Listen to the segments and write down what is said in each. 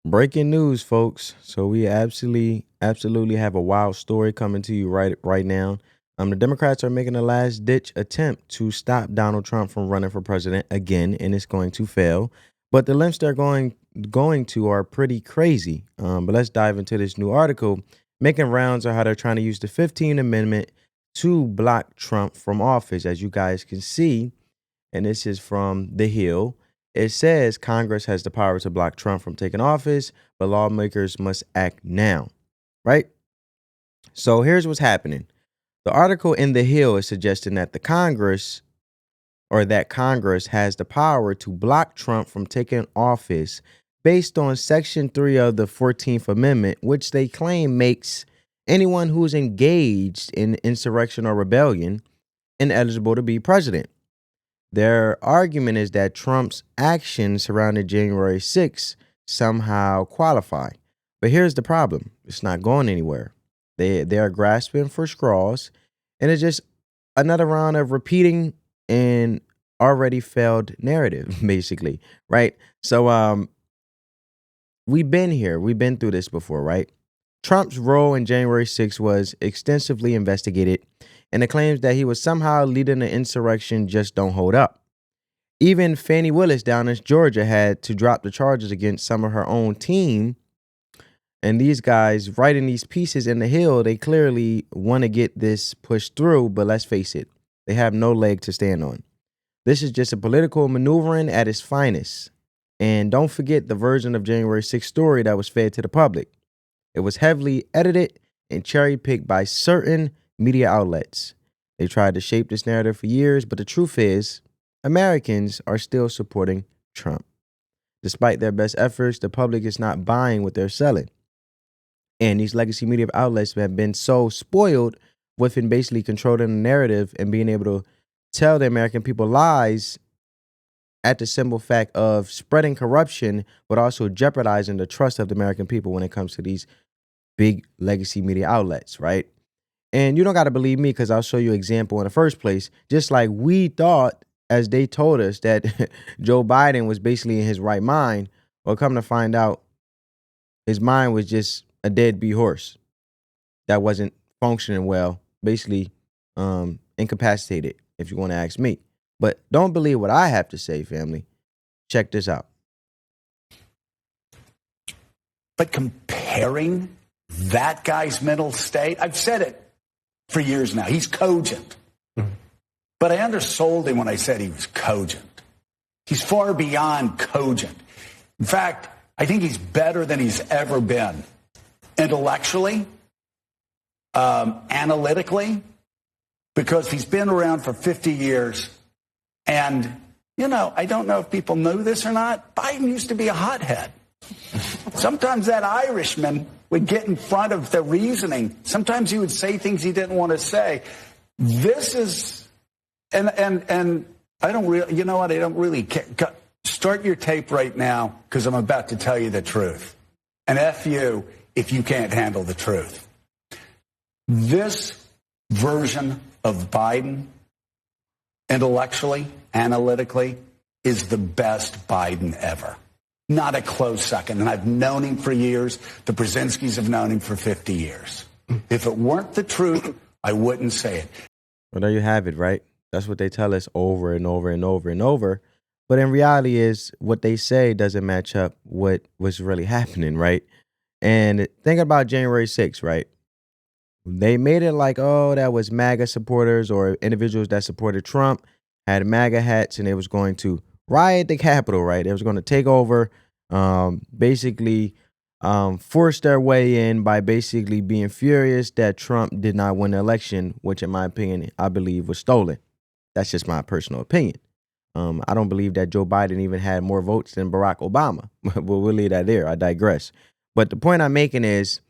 Breaking news, folks. So we absolutely have a wild story coming to you right now. The Democrats are making a last ditch attempt to stop Donald Trump from running for president again, and it's going to fail. But the lengths they're going to are pretty crazy. But let's dive into this new article. Making rounds on how they're trying to use the 15th Amendment to block Trump from office, as you guys can see. And this is from The Hill. It says Congress has the power to block Trump from taking office, but lawmakers must act now, right? So here's what's happening. The article in The Hill is suggesting that Congress has the power to block Trump from taking office based on Section 3 of the 14th Amendment, which they claim makes anyone who's engaged in insurrection or rebellion ineligible to be president. Their argument is that Trump's actions surrounding January 6th somehow qualify. But here's the problem. It's not going anywhere. They are grasping for straws, and it's just another round of repeating an already failed narrative, basically, right? So we've been here. We've been through this before, right? Trump's role in January 6th was extensively investigated, and the claims that he was somehow leading the insurrection just don't hold up. Even Fannie Willis down in Georgia had to drop the charges against some of her own team. And these guys writing these pieces in The Hill, they clearly want to get this pushed through, but let's face it, they have no leg to stand on. This is just a political maneuvering at its finest. And don't forget the version of January 6th story that was fed to the public. It was heavily edited and cherry-picked by certain media outlets. They tried to shape this narrative for years, but the truth is, Americans are still supporting Trump. Despite their best efforts, the public is not buying what they're selling. And these legacy media outlets have been so spoiled with basically controlling the narrative and being able to tell the American people lies at the simple fact of spreading corruption, but also jeopardizing the trust of the American people when it comes to these big legacy media outlets, right? And you don't got to believe me because I'll show you an example in the first place. Just like we thought, as they told us, that Joe Biden was basically in his right mind, well, come to find out, his mind was just a deadbeat horse that wasn't functioning well, basically incapacitated, if you want to ask me. But don't believe what I have to say, family. Check this out. But comparing that guy's mental state, I've said it for years now, he's cogent. But I undersold him when I said he was cogent. He's far beyond cogent. In fact, I think he's better than he's ever been. Intellectually, analytically, because he's been around for 50 years. And, you know, I don't know if people know this or not, Biden used to be a hothead. Sometimes that Irishman would get in front of the reasoning. Sometimes he would say things he didn't want to say. This is, and I don't really, you know what, I don't really care. Start your tape right now, because I'm about to tell you the truth. And F you if you can't handle the truth. This version of Biden, intellectually, analytically, is the best Biden ever. Not a close second. And I've known him for years. The Brzezinskis have known him for 50 years. If it weren't the truth, I wouldn't say it. Well, there you have it, right? That's what they tell us over and over and over and over. But in reality is what they say doesn't match up what's really happening, right? And think about January 6th, right? They made it like, oh, that was MAGA supporters or individuals that supported Trump, had MAGA hats, and they was going to riot the Capitol, right? They was going to take over, basically force their way in by basically being furious that Trump did not win the election, which in my opinion, I believe was stolen. That's just my personal opinion. I don't believe that Joe Biden even had more votes than Barack Obama. But we'll leave that there. I digress. But the point I'm making is,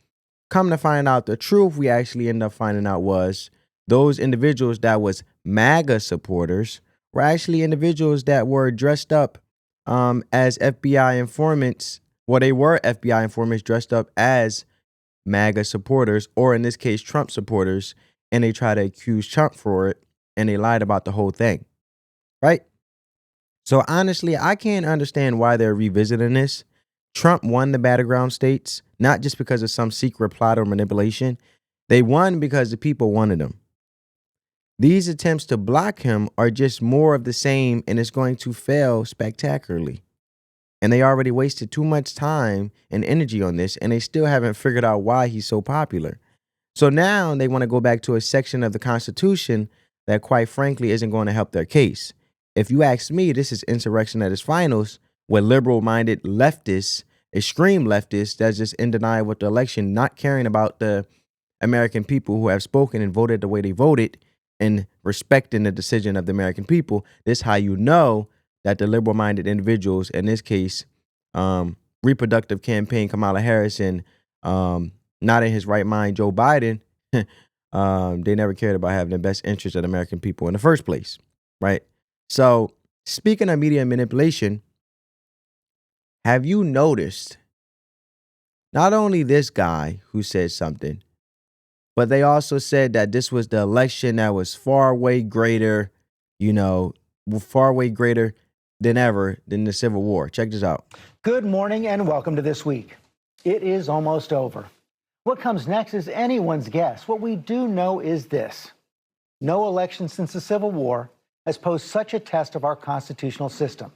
come to find out the truth, we actually end up finding out was those individuals that was MAGA supporters were actually individuals that were dressed up as FBI informants. Well, they were FBI informants dressed up as MAGA supporters, or in this case, Trump supporters, and they try to accuse Trump for it, and they lied about the whole thing, right? So honestly, I can't understand why they're revisiting this. Trump won the battleground states, not just because of some secret plot or manipulation. They won because the people wanted them. These attempts to block him are just more of the same, and it's going to fail spectacularly. And they already wasted too much time and energy on this, and they still haven't figured out why he's so popular. So now they want to go back to a section of the Constitution that, quite frankly, isn't going to help their case. If you ask me, this is insurrection at its finals, where liberal-minded leftists, extreme leftists, that's just in denial with the election, not caring about the American people who have spoken and voted the way they voted, and respecting the decision of the American people. This is how you know that the liberal-minded individuals, in this case, reproductive campaign Kamala Harris and not in his right mind Joe Biden, they never cared about having the best interest of the American people in the first place, right? So speaking of media manipulation, have you noticed not only this guy who said something, but they also said that this was the election that was far way greater, far way greater than ever than the Civil War. Check this out. Good morning and welcome to This Week. It is almost over. What comes next is anyone's guess. What we do know is this: no election since the Civil War has posed such a test of our constitutional system.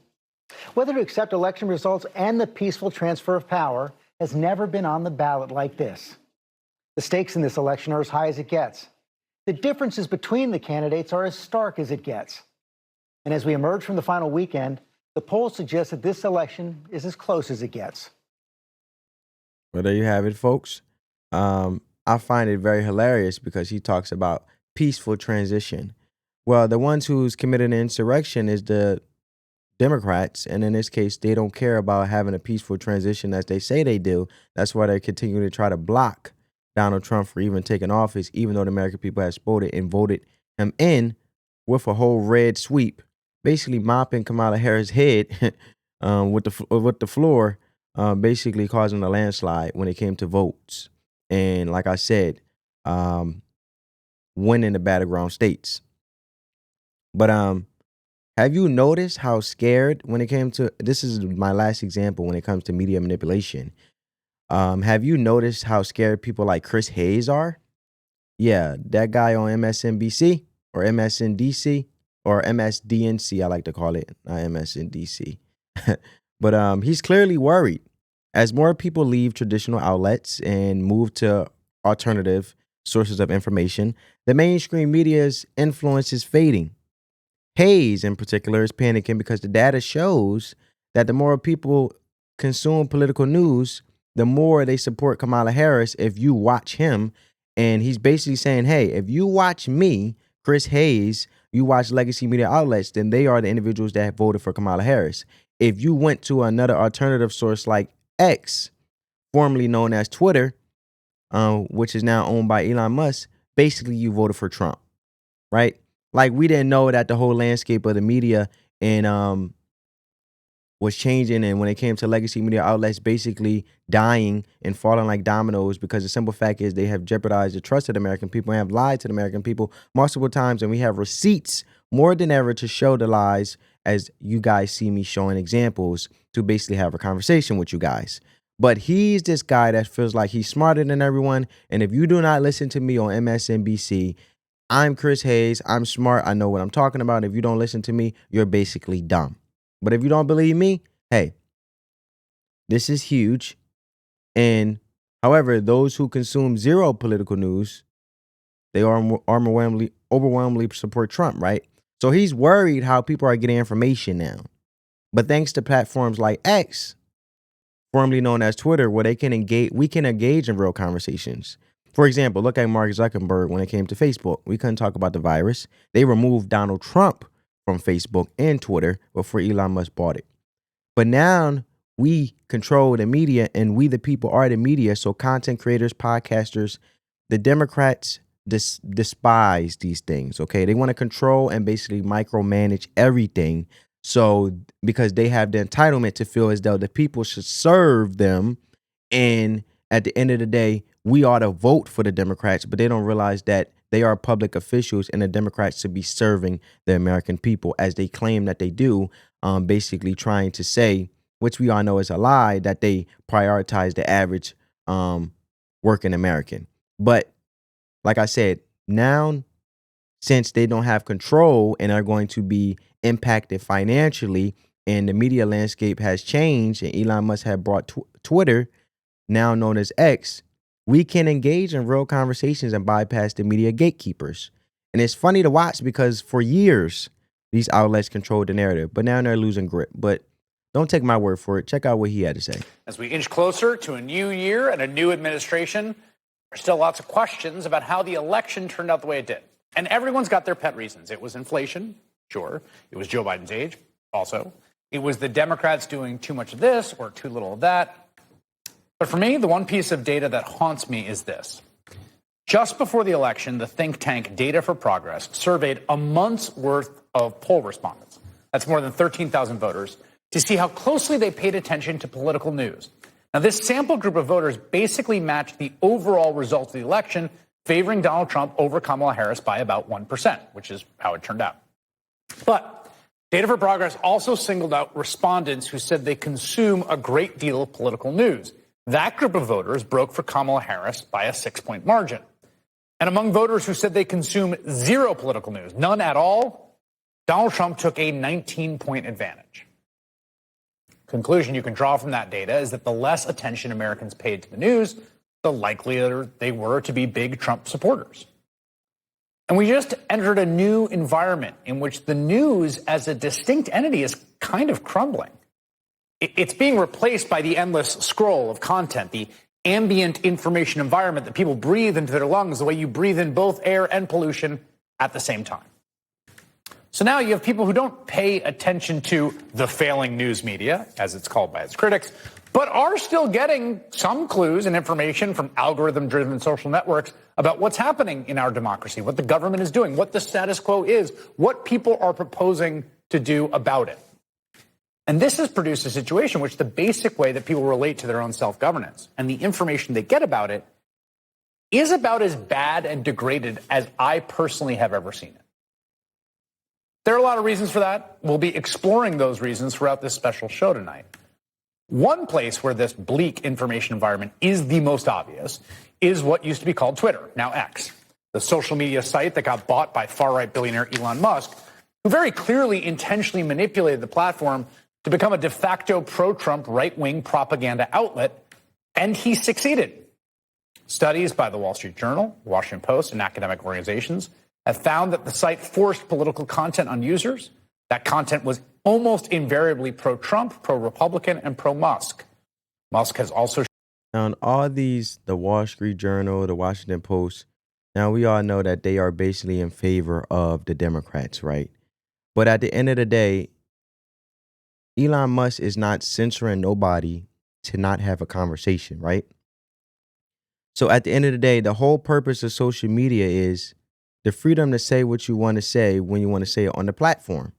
Whether to accept election results and the peaceful transfer of power has never been on the ballot like this. The stakes in this election are as high as it gets. The differences between the candidates are as stark as it gets. And as we emerge from the final weekend, the polls suggest that this election is as close as it gets. Well, there you have it, folks. I find it very hilarious because he talks about peaceful transition. Well, the ones who's committed an insurrection is the Democrats, and in this case, they don't care about having a peaceful transition as they say they do. That's why they're continuing to try to block Donald Trump for even taking office, even though the American people have voted and voted him in with a whole red sweep, basically mopping Kamala Harris' head with the floor, basically causing a landslide when it came to votes. And like I said, winning the battleground states. But have you noticed how scared when it came to, this is my last example when it comes to media manipulation. Have you noticed how scared people like Chris Hayes are? Yeah, that guy on MSNBC or MSNDC or MSDNC, I like to call it, not MSNDC. But he's clearly worried. As more people leave traditional outlets and move to alternative sources of information, the mainstream media's influence is fading. Hayes, in particular, is panicking because the data shows that the more people consume political news, the more they support Kamala Harris if you watch him. And he's basically saying, hey, if you watch me, Chris Hayes, you watch legacy media outlets, then they are the individuals that have voted for Kamala Harris. If you went to another alternative source like X, formerly known as Twitter, which is now owned by Elon Musk, basically you voted for Trump, right? Like, we didn't know that the whole landscape of the media and was changing, and when it came to legacy media outlets basically dying and falling like dominoes, because the simple fact is they have jeopardized the trust of the American people and have lied to the American people multiple times, and we have receipts more than ever to show the lies, as you guys see me showing examples to basically have a conversation with you guys. But he's this guy that feels like he's smarter than everyone, and if you do not listen to me on MSNBC, I'm Chris Hayes, I'm smart, I know what I'm talking about. If you don't listen to me, you're basically dumb. But if you don't believe me, hey, this is huge. And however, those who consume zero political news, they are overwhelmingly support Trump, right? So he's worried how people are getting information now. But thanks to platforms like X, formerly known as Twitter, where we can engage in real conversations. For example, look at Mark Zuckerberg when it came to Facebook. We couldn't talk about the virus. They removed Donald Trump from Facebook and Twitter before Elon Musk bought it. But now we control the media, and we the people are the media. So content creators, podcasters, the Democrats despise these things, okay? They want to control and basically micromanage everything. So because they have the entitlement to feel as though the people should serve them, and at the end of the day, we ought to vote for the Democrats, but they don't realize that they are public officials and the Democrats should be serving the American people as they claim that they do, basically trying to say which we all know is a lie, that they prioritize the average working American. But like I said, now since they don't have control and are going to be impacted financially, and the media landscape has changed, and Elon Musk had brought Twitter, now known as X, we can engage in real conversations and bypass the media gatekeepers. And it's funny to watch because for years, these outlets controlled the narrative, but now they're losing grip. But don't take my word for it. Check out what he had to say. As we inch closer to a new year and a new administration, there's still lots of questions about how the election turned out the way it did. And everyone's got their pet reasons. It was inflation, sure. It was Joe Biden's age, also. It was the Democrats doing too much of this or too little of that. But for me, the one piece of data that haunts me is this. Just before the election, the think tank Data for Progress surveyed a month's worth of poll respondents. That's more than 13,000 voters, to see how closely they paid attention to political news. Now, this sample group of voters basically matched the overall results of the election, favoring Donald Trump over Kamala Harris by about 1%, which is how it turned out. But Data for Progress also singled out respondents who said they consume a great deal of political news. That group of voters broke for Kamala Harris by a 6-point margin. And among voters who said they consume zero political news, none at all, Donald Trump took a 19-point advantage. Conclusion you can draw from that data is that the less attention Americans paid to the news, the likelier they were to be big Trump supporters. And we just entered a new environment in which the news as a distinct entity is kind of crumbling. It's being replaced by the endless scroll of content, the ambient information environment that people breathe into their lungs the way you breathe in both air and pollution at the same time. So now you have people who don't pay attention to the failing news media, as it's called by its critics, but are still getting some clues and information from algorithm-driven social networks about what's happening in our democracy, what the government is doing, what the status quo is, what people are proposing to do about it. And this has produced a situation in which the basic way that people relate to their own self-governance and the information they get about it is about as bad and degraded as I personally have ever seen it. There are a lot of reasons for that. We'll be exploring those reasons throughout this special show tonight. One place where this bleak information environment is the most obvious is what used to be called Twitter, now X, the social media site that got bought by far-right billionaire Elon Musk, who very clearly intentionally manipulated the platform to become a de facto pro-Trump right-wing propaganda outlet, and he succeeded. Studies by the Wall Street Journal, Washington Post, and academic organizations have found that the site forced political content on users. That content was almost invariably pro-Trump, pro-Republican, and pro-Musk. Musk has also... On all these, the Wall Street Journal, the Washington Post, now we all know that they are basically in favor of the Democrats, right? But at the end of the day, Elon Musk is not censoring nobody to not have a conversation, right? So at the end of the day, the whole purpose of social media is the freedom to say what you want to say when you want to say it on the platform.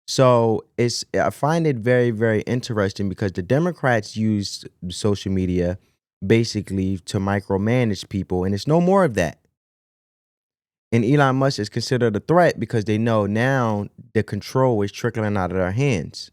So I find it very, very interesting because the Democrats use social media basically to micromanage people, and it's no more of that. And Elon Musk is considered a threat because they know now the control is trickling out of their hands.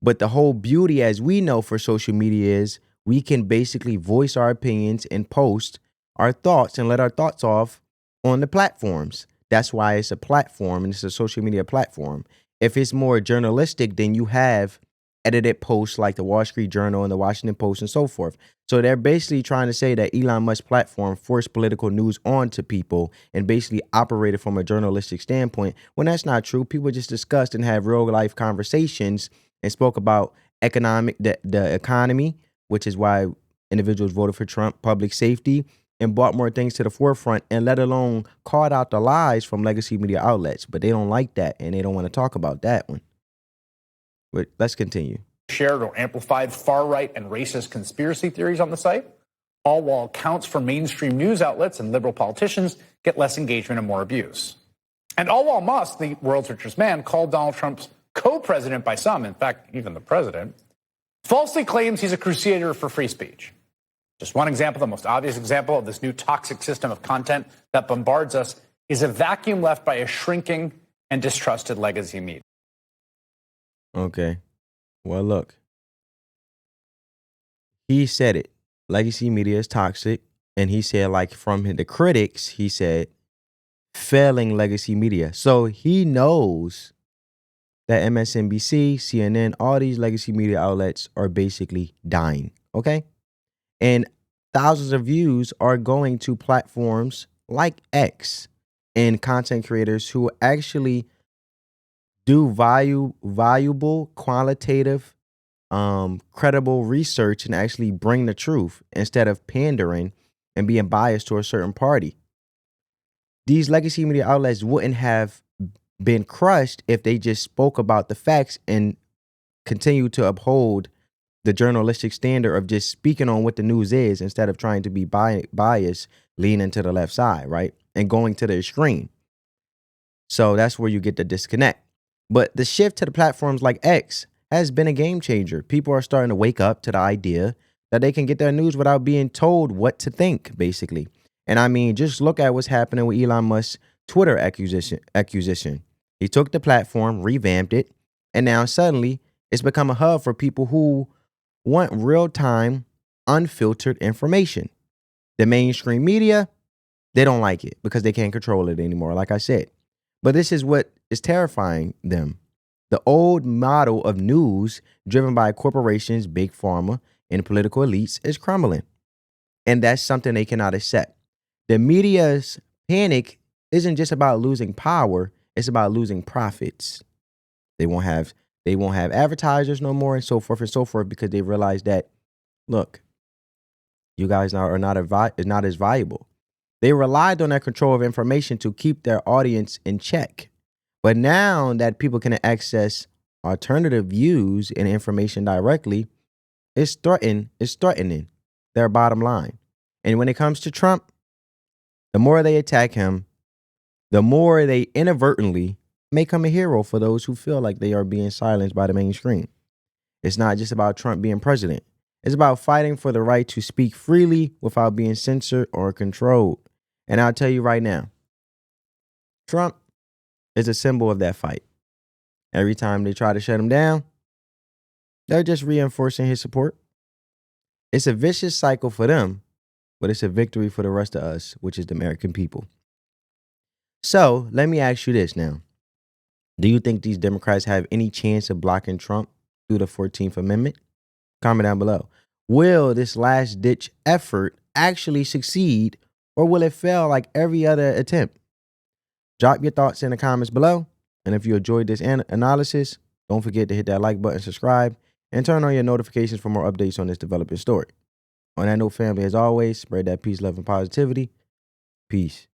But the whole beauty, as we know, for social media is we can basically voice our opinions and post our thoughts and let our thoughts off on the platforms. That's why it's a platform and it's a social media platform. If it's more journalistic, then you have edited posts like the Wall Street Journal and the Washington Post and so forth. So they're basically trying to say that Elon Musk's platform forced political news onto people and basically operated from a journalistic standpoint, when that's not true. People just discussed and had real life conversations and spoke about the economy, which is why individuals voted for Trump, public safety, and brought more things to the forefront, and let alone called out the lies from legacy media outlets. But they don't like that, and they don't want to talk about that one. But let's continue. Shared or amplified far-right and racist conspiracy theories on the site, all while accounts for mainstream news outlets and liberal politicians get less engagement and more abuse. And all while Musk, the world's richest man, called Donald Trump's co-president by some, in fact, even the president, falsely claims he's a crusader for free speech. Just one example, the most obvious example of this new toxic system of content that bombards us is a vacuum left by a shrinking and distrusted legacy media. Okay. Well, look, he said it. Legacy media is toxic. And he said, like, from the critics, he said, failing legacy media. So he knows that MSNBC, CNN, all these legacy media outlets are basically dying. Okay. And thousands of views are going to platforms like X and content creators who actually do valuable, qualitative, credible research and actually bring the truth instead of pandering and being biased to a certain party. These legacy media outlets wouldn't have been crushed if they just spoke about the facts and continue to uphold the journalistic standard of just speaking on what the news is instead of trying to be biased, leaning to the left side, right? And going to the extreme. So that's where you get the disconnect. But the shift to the platforms like X has been a game changer. People are starting to wake up to the idea that they can get their news without being told what to think, basically. And I mean, just look at what's happening with Elon Musk's Twitter acquisition. He took the platform, revamped it, and now suddenly it's become a hub for people who want real-time, unfiltered information. The mainstream media, they don't like it because they can't control it anymore, like I said. But this is what is terrifying them. The old model of news driven by corporations, big pharma, and political elites is crumbling. And that's something they cannot accept. The media's panic isn't just about losing power, it's about losing profits. They won't have advertisers no more and so forth because they realize that, look, you guys are not as valuable. They relied on that control of information to keep their audience in check. But now that people can access alternative views and information directly, it's threatening their bottom line. And when it comes to Trump, the more they attack him, the more they inadvertently make him a hero for those who feel like they are being silenced by the mainstream. It's not just about Trump being president. It's about fighting for the right to speak freely without being censored or controlled. And I'll tell you right now, Trump is a symbol of that fight. Every time they try to shut him down, they're just reinforcing his support. It's a vicious cycle for them, but it's a victory for the rest of us, which is the American people. So let me ask you this now. Do you think these Democrats have any chance of blocking Trump through the 14th Amendment? Comment down below. Will this last-ditch effort actually succeed, or will it fail like every other attempt? Drop your thoughts in the comments below. And if you enjoyed this analysis, don't forget to hit that like button, subscribe, and turn on your notifications for more updates on this developing story. On that note, family, as always, spread that peace, love, and positivity. Peace.